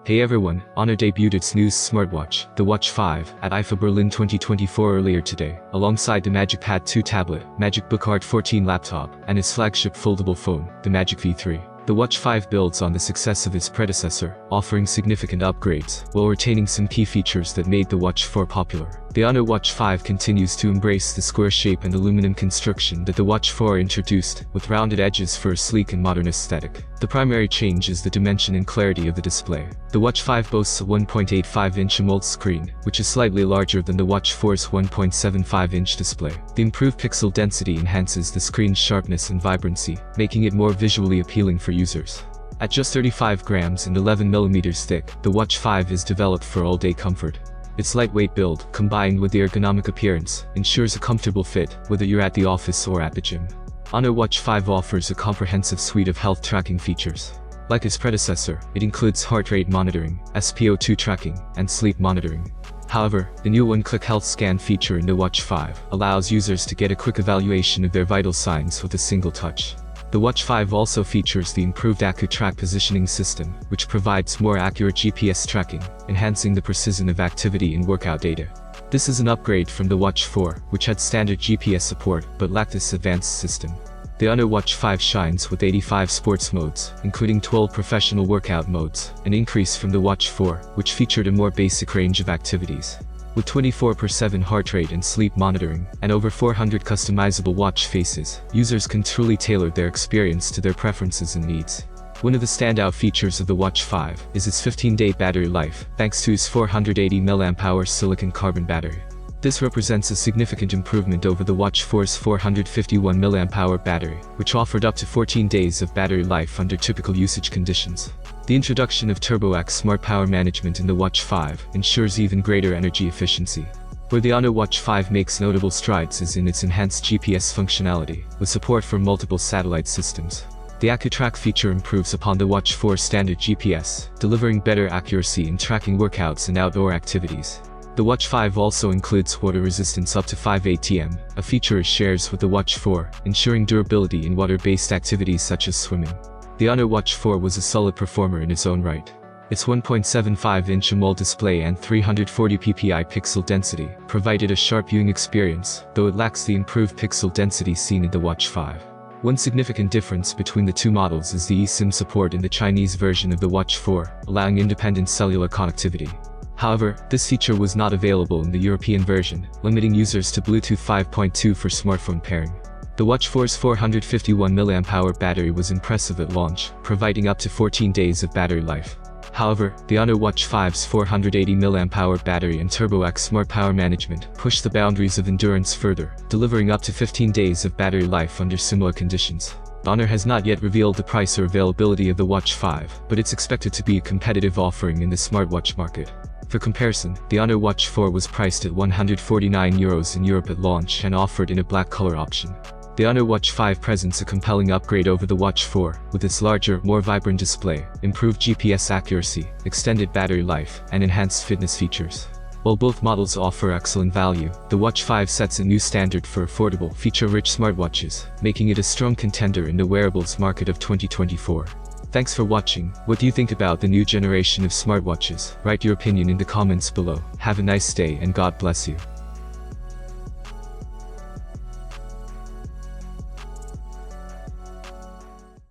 Hey everyone, Honor debuted its new smartwatch, the Watch 5, at IFA Berlin 2024 earlier today, alongside the Magic Pad 2 tablet, Magic Book Art 14 laptop, and its flagship foldable phone, the Magic V3. The Watch 5 builds on the success of its predecessor, offering significant upgrades, while retaining some key features that made the Watch 4 popular. The Honor Watch 5 continues to embrace the square shape and aluminum construction that the Watch 4 introduced, with rounded edges for a sleek and modern aesthetic. The primary change is the dimension and clarity of the display. The Watch 5 boasts a 1.85-inch AMOLED screen, which is slightly larger than the Watch 4's 1.75-inch display. The improved pixel density enhances the screen's sharpness and vibrancy, making it more visually appealing for users. At just 35 grams and 11 millimeters thick, the Watch 5 is developed for all-day comfort. Its lightweight build, combined with the ergonomic appearance, ensures a comfortable fit, whether you're at the office or at the gym. Honor Watch 5 offers a comprehensive suite of health tracking features. Like its predecessor, it includes heart rate monitoring, SpO2 tracking, and sleep monitoring. However, the new one-click health scan feature in the Watch 5 allows users to get a quick evaluation of their vital signs with a single touch. The Watch 5 also features the improved AccuTrack positioning system, which provides more accurate GPS tracking, enhancing the precision of activity and workout data. This is an upgrade from the Watch 4, which had standard GPS support but lacked this advanced system. The Honor Watch 5 shines with 85 sports modes, including 12 professional workout modes, an increase from the Watch 4, which featured a more basic range of activities. With 24/7 heart rate and sleep monitoring, and over 400 customizable watch faces, users can truly tailor their experience to their preferences and needs. One of the standout features of the Watch 5 is its 15-day battery life, thanks to its 480 mAh silicon-carbon battery. This represents a significant improvement over the Watch 4's 451 mAh battery, which offered up to 14 days of battery life under typical usage conditions. The introduction of TurboX Smart Power Management in the Watch 5 ensures even greater energy efficiency. Where the Honor Watch 5 makes notable strides is in its enhanced GPS functionality, with support for multiple satellite systems. The AccuTrack feature improves upon the Watch 4's standard GPS, delivering better accuracy in tracking workouts and outdoor activities. The Watch 5 also includes water resistance up to 5 ATM, a feature it shares with the Watch 4, ensuring durability in water-based activities such as swimming. The Honor Watch 4 was a solid performer in its own right. Its 1.75-inch AMOLED display and 340 ppi pixel density provided a sharp viewing experience, though it lacks the improved pixel density seen in the Watch 5. One significant difference between the two models is the eSIM support in the Chinese version of the Watch 4, allowing independent cellular connectivity. However, this feature was not available in the European version, limiting users to Bluetooth 5.2 for smartphone pairing. The Watch 4's 451 mAh battery was impressive at launch, providing up to 14 days of battery life. However, the Honor Watch 5's 480 mAh battery and TurboX Smart Power Management pushed the boundaries of endurance further, delivering up to 15 days of battery life under similar conditions. Honor has not yet revealed the price or availability of the Watch 5, but it's expected to be a competitive offering in the smartwatch market. For comparison, the Honor Watch 4 was priced at €149 in Europe at launch and offered in a black color option. The Honor Watch 5 presents a compelling upgrade over the Watch 4, with its larger, more vibrant display, improved GPS accuracy, extended battery life, and enhanced fitness features. While both models offer excellent value, the Watch 5 sets a new standard for affordable, feature-rich smartwatches, making it a strong contender in the wearables market of 2024. Thanks for watching. What do you think about the new generation of smartwatches? Write your opinion in the comments below. Have a nice day and God bless you.